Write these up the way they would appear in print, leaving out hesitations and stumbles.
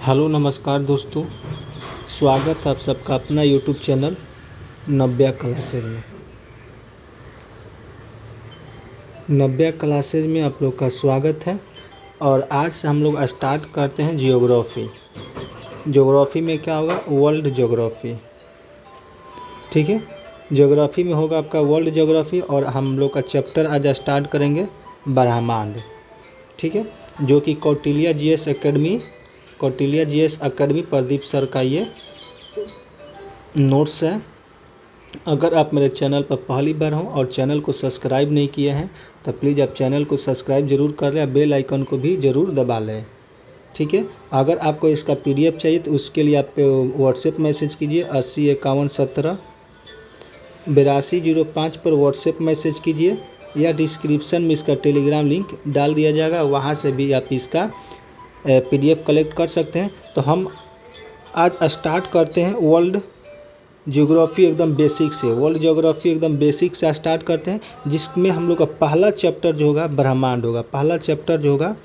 Hello नमस्कार दोस्तों। स्वागत है आप सबका अपना यूट्यूब चैनल नव्या क्लासेज में। नव्या क्लासेज में आप लोग का स्वागत है। और आज से हम लोग स्टार्ट करते हैं जियोग्राफी। ज्योग्राफी में क्या होगा? World geography. ठीक है, ज्योग्राफी में होगा आपका वर्ल्ड ज्योग्राफी। और हम लोग का चैप्टर आज स्टार्ट करेंगे ब्रह्मांड। ठीक है, जो कि Kautilya GS academy Pradeep sir का ये नोट्स है। अगर आप मेरे चैनल पर पहली बार हों और चैनल को सब्सक्राइब नहीं किए हैं तो प्लीज़ आप चैनल को सब्सक्राइब जरूर कर लें, बेल आइकन को भी ज़रूर दबा लें। ठीक है, अगर आपको इसका पीडीएफ चाहिए तो उसके लिए आप व्हाट्सएप मैसेज कीजिए 8051178205 पर व्हाट्सएप मैसेज कीजिए, या डिस्क्रिप्शन में इसका टेलीग्राम लिंक डाल दिया जाएगा, वहाँ से भी आप इसका पीडीएफ कलेक्ट कर सकते हैं। तो हम आज स्टार्ट करते हैं वर्ल्ड ज्योग्राफी एकदम बेसिक से। वर्ल्ड ज्योग्राफी एकदम बेसिक से स्टार्ट करते हैं, जिसमें हम लोग का पहला चैप्टर जो होगा ब्रह्मांड होगा। पहला चैप्टर जो होगा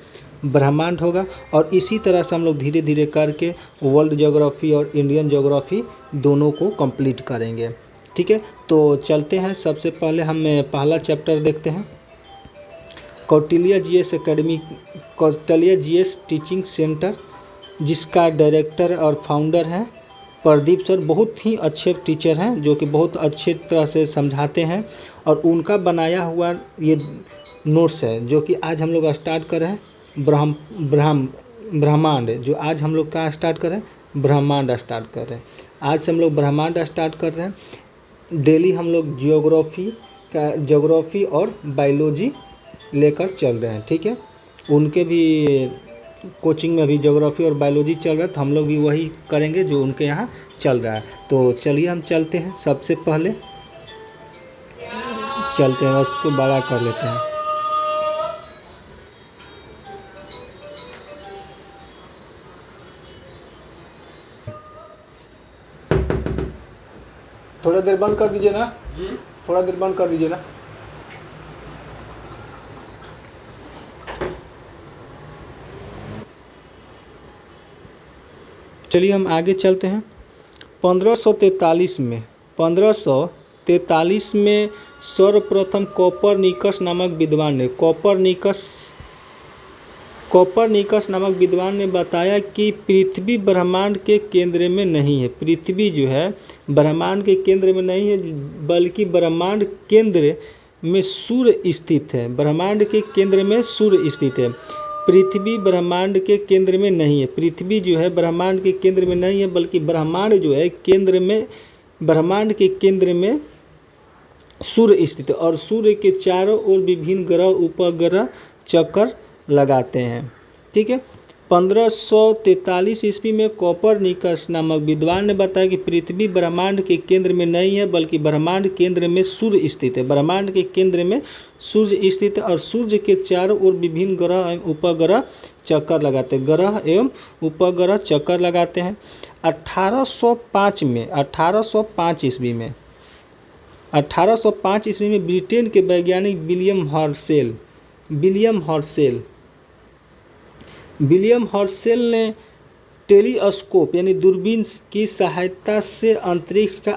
ब्रह्मांड होगा। और इसी तरह से हम लोग धीरे धीरे करके वर्ल्ड ज्योग्राफी और इंडियन ज्योग्राफी दोनों को कंप्लीट करेंगे। ठीक है, तो चलते हैं। सबसे पहले हम पहला चैप्टर देखते हैं। कौटिल्य जीएस टीचिंग सेंटर, जिसका डायरेक्टर और फाउंडर हैं प्रदीप सर। बहुत ही अच्छे टीचर हैं जो कि बहुत अच्छे तरह से समझाते हैं। और उनका बनाया हुआ ये नोट्स है जो कि आज हम लोग स्टार्ट कर रहे हैं ब्रह्मांड। जो आज हम लोग का स्टार्ट कर रहे हैं ब्रह्मांड स्टार्ट कर रहे हैं। आज से हम लोग ब्रह्मांड स्टार्ट कर रहे हैं। डेली हम लोग ज्योग्राफी और बायोलॉजी लेकर चल रहे हैं। ठीक है, उनके भी कोचिंग में अभी ज्योग्राफी और बायोलॉजी चल रहा है, तो हम लोग भी वही करेंगे जो उनके यहाँ चल रहा है। तो चलिए हम चलते हैं। सबसे पहले चलते हैं, उसको बड़ा कर लेते हैं। थोड़ा देर बंद कर दीजिए ना, थोड़ा देर बंद कर दीजिए ना। चलिए हम आगे चलते हैं। 1543 में सर्वप्रथम कोपरनिकस नामक विद्वान ने बताया कि पृथ्वी ब्रह्मांड के केंद्र में नहीं है। पृथ्वी जो है ब्रह्मांड के केंद्र में नहीं है, बल्कि ब्रह्मांड केंद्र में सूर्य स्थित है। ब्रह्मांड के केंद्र में सूर्य स्थित है। पृथ्वी ब्रह्मांड के केंद्र में नहीं है। पृथ्वी जो है ब्रह्मांड के केंद्र में नहीं है, बल्कि ब्रह्मांड जो है ब्रह्मांड के केंद्र में सूर्य स्थित है। और सूर्य के चारों ओर विभिन्न ग्रह उपग्रह चक्कर लगाते हैं। ठीक है, 1543 ईस्वी में कोपरनिकस नामक विद्वान ने बताया कि पृथ्वी ब्रह्मांड के केंद्र में नहीं है, बल्कि ब्रह्मांड केंद्र में सूर्य स्थित है। ब्रह्मांड के केंद्र में सूर्य स्थित है और सूर्य के चारों ओर विभिन्न ग्रह एवं उपग्रह चक्कर लगाते हैं। ग्रह एवं उपग्रह चक्कर लगाते हैं। 1805 ईस्वी में ब्रिटेन के वैज्ञानिक विलियम हर्शेल ने टेलीस्कोप यानी दूरबीन की सहायता से अंतरिक्ष का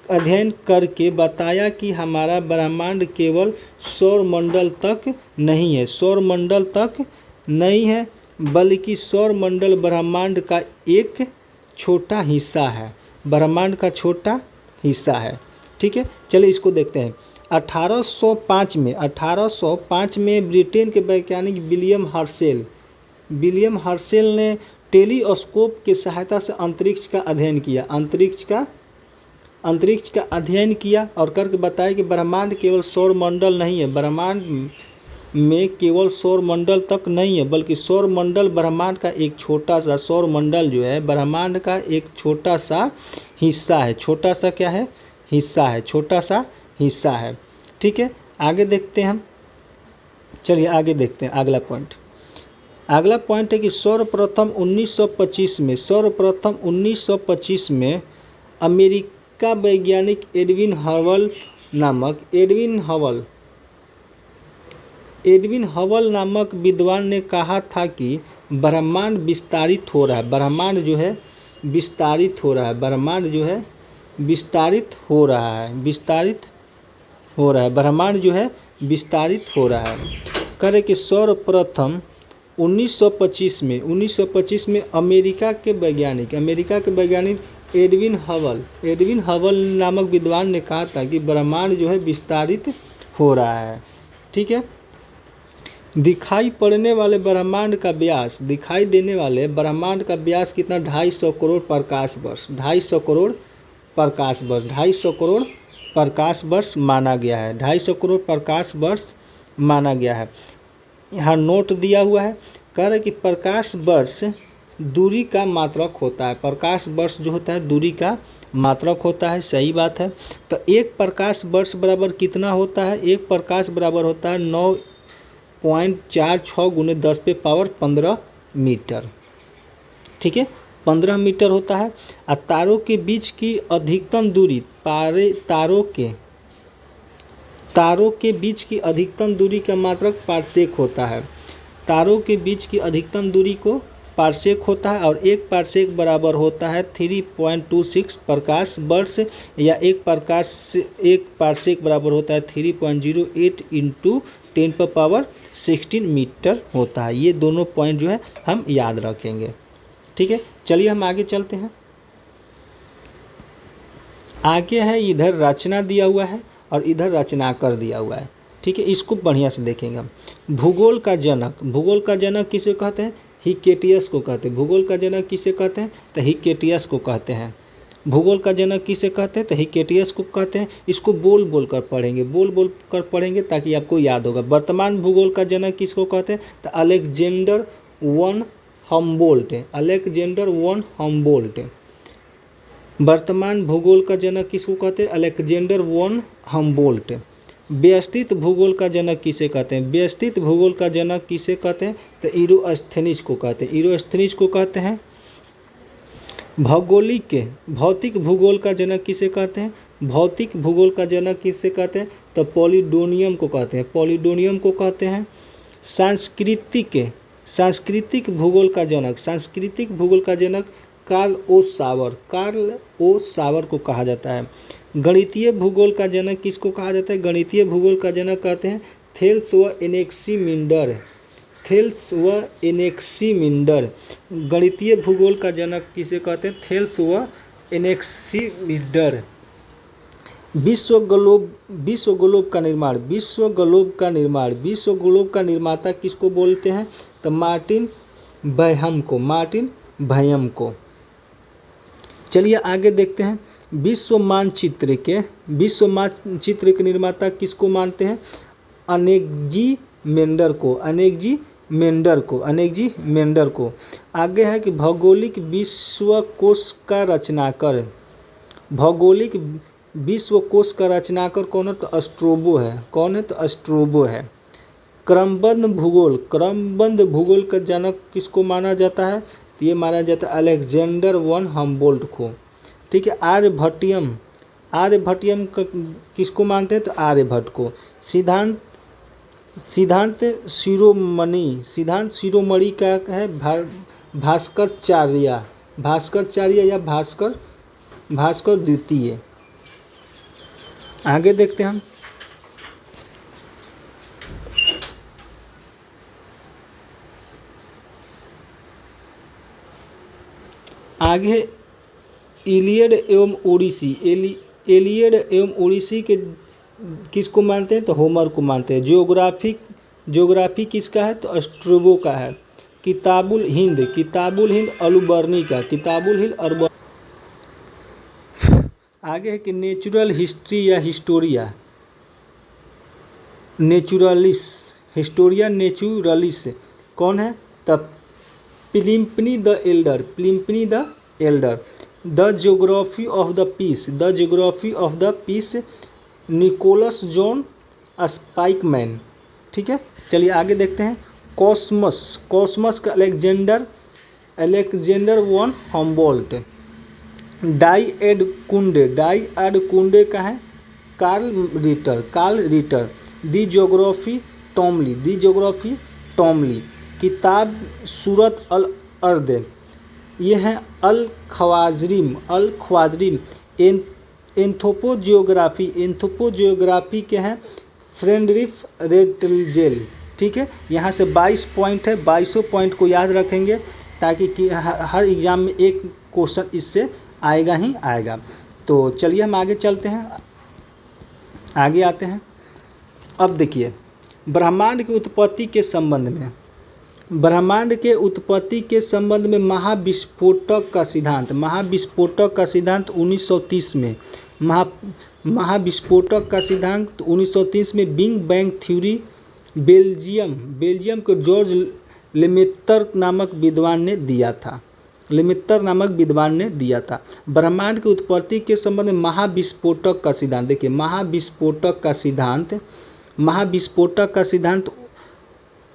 अध्ययन करके बताया कि हमारा ब्रह्मांड केवल सौरमंडल तक नहीं है, बल्कि सौरमंडल ब्रह्मांड का एक छोटा हिस्सा है। ठीक है, चलिए इसको देखते हैं। 1805 में ब्रिटेन के वैज्ञानिक विलियम हर्शेल ने टेलीस्कोप की सहायता से अंतरिक्ष का अध्ययन किया और करके बताया कि ब्रह्मांड केवल सौरमंडल नहीं है, ब्रह्मांड में केवल सौरमंडल तक नहीं है, बल्कि सौरमंडल ब्रह्मांड का एक छोटा सा सौरमंडल जो है ब्रह्मांड का एक छोटा सा हिस्सा है। छोटा सा हिस्सा है। ठीक है, आगे देखते हैं हम। चलिए आगे देखते हैं अगला पॉइंट है कि सर्वप्रथम 1925 में अमेरिका वैज्ञानिक एडविन हबल नामक विद्वान ने कहा था कि ब्रह्मांड विस्तारित हो रहा है, ब्रह्मांड जो है विस्तारित हो रहा है, ब्रह्मांड जो है विस्तारित हो रहा है, विस्तारित हो रहा है, ब्रह्मांड जो है विस्तारित हो रहा है। कह रहे कि सर्वप्रथम 1925 में अमेरिका के वैज्ञानिक एडविन हबल नामक विद्वान ने कहा था कि ब्रह्मांड जो है विस्तारित हो रहा है। ठीक है, दिखाई पड़ने वाले ब्रह्मांड का व्यास, दिखाई देने वाले ब्रह्मांड का व्यास कितना, 250 करोड़ प्रकाश वर्ष, 250 करोड़ प्रकाश वर्ष, 250 करोड़ प्रकाश वर्ष माना गया है, 250 करोड़ प्रकाश वर्ष माना गया है। यहाँ नोट दिया हुआ है, कह रहे कि प्रकाश वर्ष दूरी का मात्रक होता है, प्रकाश वर्ष जो होता है दूरी का मात्रक होता है। सही बात है। तो एक प्रकाश वर्ष बराबर कितना होता है, एक प्रकाश बराबर होता है 9.46 × 10⁻15 मीटर। ठीक है, 15 मीटर होता है। और तारों के बीच की अधिकतम दूरी, तारों के बीच की अधिकतम दूरी का मात्रक पारसेक होता है, तारों के बीच की अधिकतम दूरी को पारसेक होता है। और एक पारसेक बराबर होता है 3.26 प्रकाश वर्ष, या एक पारसेक बराबर होता है 3.08 × 10⁻16 मीटर होता है। ये दोनों पॉइंट जो है हम याद रखेंगे। ठीक है, चलिए हम आगे चलते हैं। आगे है, इधर रचना दिया हुआ है और इधर रचनाकर दिया हुआ है। ठीक है, इसको बढ़िया से देखेंगे हम। भूगोल का जनक किसे कहते हैं, हिकेटियस को कहते हैं। भूगोल का जनक किसे कहते हैं, तो हिकेटियस को कहते हैं। भूगोल का जनक किसे कहते हैं, तो हिकेटियस को कहते हैं। इसको बोल कर पढ़ेंगे ताकि आपको याद होगा। वर्तमान भूगोल का जनक किसको कहते हैं, तो Alexander one Humboldt, Alexander one Humboldt. वर्तमान भूगोल का जनक किसको कहते हैं, अलेक्जेंडर वन हम्बोल्ट। व्यवस्थित भूगोल का जनक किसे कहते हैं, व्यवस्थित भूगोल का जनक किसे कहते हैं, तो इरोस्थनीज को कहते हैं, इरोस्थनीज को कहते हैं। भौतिक भूगोल का जनक किसे कहते हैं, भौतिक भूगोल का जनक किसे कहते हैं, तो पॉलिडोनियम को कहते हैं, पॉलिडोनियम को कहते हैं। सांस्कृतिक भूगोल का जनक कार्ल ओ सावर को कहा जाता है। गणितीय भूगोल का जनक किसको कहा जाता है, गणितीय भूगोल का जनक कहते हैं थेल्स व एनेक्सीमिंडर। गणितीय भूगोल का जनक किसे कहते हैं, थेल्स व एनेक्सीमिंडर। विश्व ग्लोब का निर्माता किसको बोलते हैं, तो मार्टिन बैहम को। चलिए आगे देखते हैं। विश्व मानचित्र के निर्माता किसको मानते हैं, अनेग्जी मेंडर को। आगे है कि भौगोलिक विश्वकोश का रचनाकर कौन है, तो स्ट्रोबो है। कौन है, तो स्ट्रोबो है। क्रमबद्ध भूगोल का जनक किसको माना जाता है, तो ये माना जाता है अलेक्जेंडर वन हम्बोल्ट को। ठीक है, आर्यभट्टियम का किसको मानते हैं, तो आर्यभट्ट को। सिद्धांत शिरोमणि का है भास्कराचार्य या भास्कर द्वितीय। आगे देखते हैं हम। आगे इलियड एवं ओडिसी के किसको मानते हैं, तो होमर को मानते हैं। ज्योग्राफी किसका है, तो स्ट्रोबो का है। किताबुल हिंद अलुबर्नी का, आगे है कि नेचुरल हिस्ट्री या हिस्टोरिया नेचुरलिस कौन है, तब Pliny the Elder. The geography of the peace Nicholas John Spykman. ठीक है, चलिए आगे देखते हैं। कॉस्मस का अलेक्जेंडर वन हम्बोल्ट। डाइएड कुंडे का है कार्ल रिटर। दी ज्योग्राफी टॉमली। किताब सूरत अल अर्द, ये हैं अल ख्वाजरिम। एंथ्रोपोजियोग्राफी के हैं फ्रेडरिक रेटलजेल। ठीक है, यहाँ से 22 पॉइंट है, 22 पॉइंट को याद रखेंगे ताकि हर एग्ज़ाम में एक क्वेश्चन इससे आएगा ही आएगा। तो चलिए हम आगे चलते हैं, आगे आते हैं। अब देखिए ब्रह्मांड की उत्पत्ति के संबंध में, महाविस्फोटक का सिद्धांत, 1930 में महाविस्फोटक का सिद्धांत 1930 में बिग बैंग थ्योरी बेल्जियम के जॉर्ज लेमेतर नामक विद्वान ने दिया था। ब्रह्मांड की उत्पत्ति के संबंध में महाविस्फोटक का सिद्धांत, देखिए महाविस्फोटक का सिद्धांत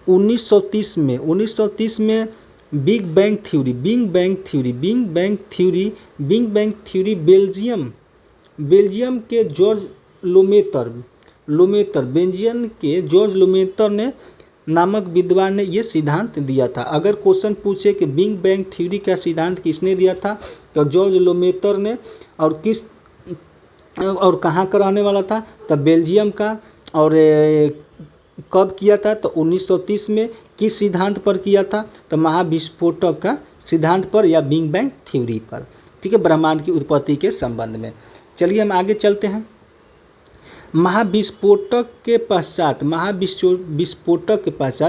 1930 में बिग बैंग थ्योरी बेल्जियम के जॉर्ज लोमेतर ने नामक विद्वान ने ये सिद्धांत दिया था। अगर क्वेश्चन पूछे कि बिग बैंग थ्योरी का सिद्धांत किसने दिया था, तो जॉर्ज लोमेतर ने, और कहाँ का रहने वाला था, तब बेल्जियम का, और कब किया था, तो 1930 में। किस सिद्धांत पर किया था, तो महाविस्फोटक का सिद्धांत पर या बिग बैंग थ्योरी पर। ठीक है, ब्रह्मांड की उत्पत्ति के संबंध में। चलिए हम आगे चलते हैं। महाविस्फोटक के पश्चात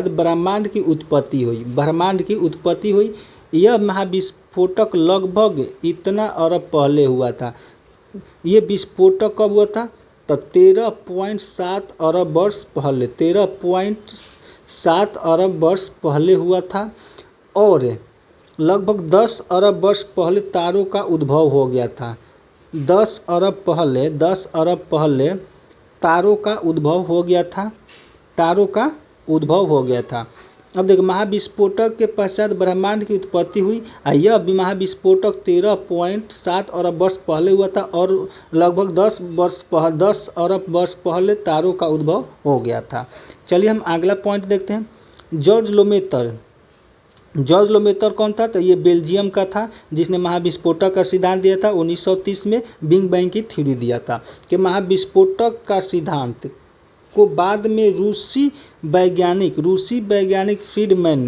ब्रह्मांड की उत्पत्ति हुई। यह महाविस्फोटक लगभग इतना अरब पहले हुआ था। ये विस्फोटक कब हुआ था, तो 13.7 अरब वर्ष पहले, 13.7 अरब वर्ष पहले हुआ था। और लगभग 10 अरब वर्ष पहले तारों का उद्भव हो गया था। 10 अरब पहले तारों का उद्भव हो गया था। अब देखो महाविस्फोटक के पश्चात ब्रह्मांड की उत्पत्ति हुई। यह महाविस्फोटक 13.7 अरब वर्ष पहले हुआ था और लगभग 10 अरब वर्ष पहले तारों का उद्भव हो गया था। चलिए हम अगला पॉइंट देखते हैं। जॉर्ज लोमेतर कौन था, तो ये बेल्जियम का था जिसने महाविस्फोटक का सिद्धांत दिया था। 1930 में बिग बैंग की थ्योरी दिया था कि महाविस्फोटक का सिद्धांत को बाद में रूसी वैज्ञानिक फ्रीडमैन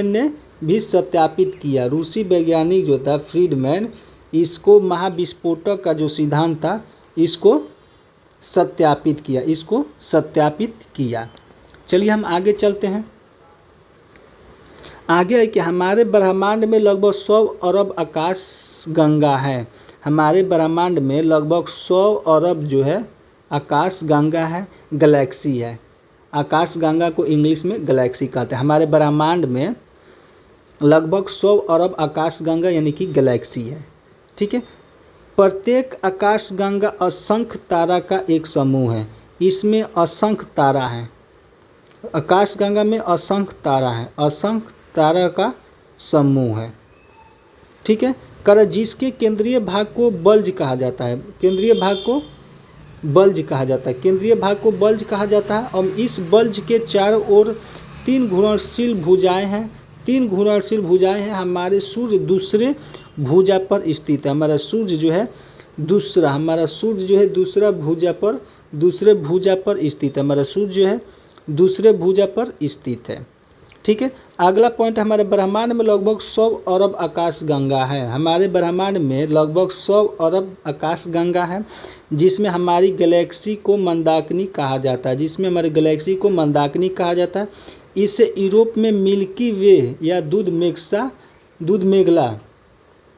ने भी सत्यापित किया। रूसी वैज्ञानिक जो था फ्रीडमैन, इसको महाविस्फोटक का जो सिद्धांत था इसको सत्यापित किया। चलिए हम आगे चलते हैं। आगे है कि हमारे ब्रह्मांड में लगभग 100 अरब आकाश गंगा है। हमारे ब्रह्मांड में लगभग 100 अरब जो है आकाश गंगा है, गैलेक्सी है। आकाश गंगा को इंग्लिश में गैलेक्सी कहते हैं। हमारे ब्रह्मांड में लगभग 100 अरब आकाश गंगा यानी कि गैलेक्सी है। ठीक है, प्रत्येक आकाश गंगा असंख्य तारा का एक समूह है। इसमें असंख्य तारा है। आकाश गंगा में असंख्य तारा का समूह है। ठीक है, जिसके केंद्रीय भाग को बल्ज कहा जाता है। केंद्रीय भाग को बल्ज कहा जाता है। और इस बल्ज के चारों ओर 3 घूर्णनशील भुजाएं हैं। हमारे सूर्य दूसरे भुजा पर स्थित है। हमारा सूर्य जो है दूसरे भुजा पर स्थित है। हमारा सूर्य जो है दूसरे भुजा पर स्थित है। ठीक है, अगला पॉइंट, हमारे ब्रह्मांड में लगभग 100 अरब आकाश गंगा है। हमारे ब्रह्मांड में लगभग 100 अरब आकाश गंगा है, जिसमें हमारी गैलेक्सी को मंदाकिनी कहा जाता है। इसे यूरोप में मिल्की वे या दूध मेघला,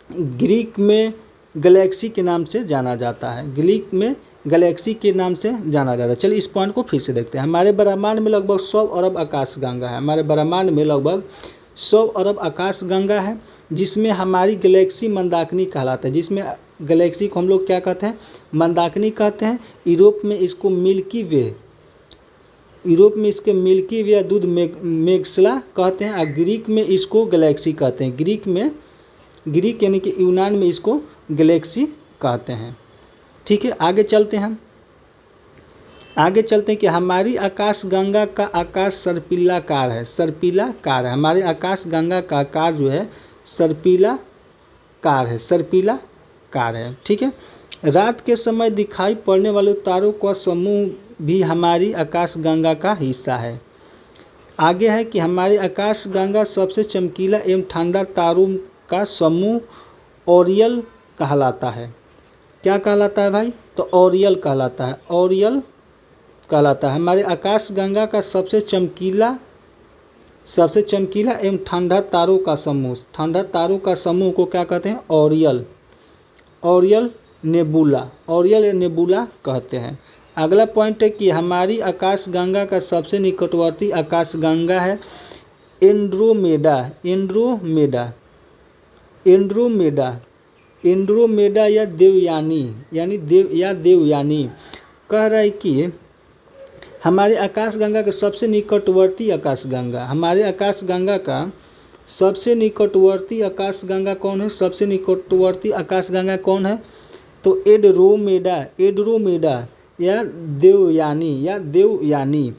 ग्रीक में गैलेक्सी के नाम से जाना जाता है। चलिए इस पॉइंट को फिर से देखते हैं। हमारे ब्रह्मांड में लगभग 100 अरब आकाश गंगा है। जिसमें हमारी गैलेक्सी मंदाकिनी कहलाता है। जिसमें गैलेक्सी को हम लोग क्या कहते हैं, मंदाकिनी कहते हैं। यूरोप में इसको मिल्की वे या दूध मेघला कहते हैं। और ग्रीक में इसको गैलेक्सी कहते हैं। ग्रीक यानी कि यूनान में इसको गैलेक्सी कहते हैं। ठीक है, आगे चलते हैं हम। आगे चलते हैं कि हमारी आकाश गंगा का आकार सर्पिलाकार है। सर्पिलाकार है, हमारे आकाश गंगा का आकार जो है सर्पिलाकार है, सर्पिलाकार है। ठीक है। रात के समय दिखाई पड़ने वाले तारों का समूह भी हमारी आकाश गंगा का हिस्सा है। आगे है कि हमारी आकाश गंगा सबसे चमकीला एवं ठंडा तारों का समूह ओरियल कहलाता है। क्या कहलाता है भाई? तो ओरियल कहलाता है, ओरियल कहलाता है। हमारे आकाश गंगा का सबसे चमकीला एवं ठंडा तारों का समूह, ठंडा तारों का समूह को क्या कहते हैं? Oryol, Oryol nebula, Oryol nebula कहते हैं। अगला पॉइंट है कि हमारी आकाश गंगा का सबसे निकटवर्ती आकाश गंगा है एंड्रोमेडा, एंड्रोमेडा, एंड्रोमेडा, एंड्रोमेडा या देवयानी, यानी देवयानी। कह रहा है कि हमारे आकाश गंगा के सबसे निकटवर्ती आकाश गंगा, हमारे आकाश गंगा का सबसे निकटवर्ती आकाश गंगा कौन है? सबसे निकटवर्ती आकाश गंगा कौन है? तो एंड्रोमेडा, एंड्रोमेडा या देवयानी।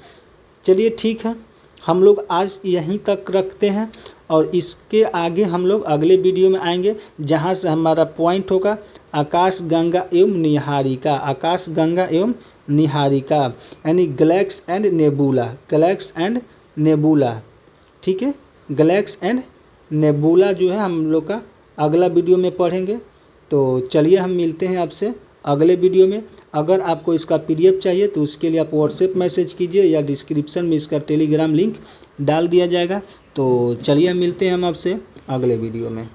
चलिए ठीक है, हम लोग आज यहीं तक रखते हैं और इसके आगे हम लोग अगले वीडियो में आएंगे जहां से हमारा पॉइंट होगा आकाश गंगा एवं निहारिका, आकाश गंगा एवं निहारिका यानी गैलेक्स एंड नेबुला, गैलेक्स एंड नेबुला। ठीक है, गैलेक्स एंड नेबुला जो है हम लोग का अगला वीडियो में पढ़ेंगे। तो चलिए हम मिलते हैं आपसे अगले वीडियो में। अगर आपको इसका PDF चाहिए तो उसके लिए आप व्हाट्सएप मैसेज कीजिए या डिस्क्रिप्शन में इसका टेलीग्राम लिंक डाल दिया जाएगा। तो चलिए मिलते हैं हम आपसे अगले वीडियो में।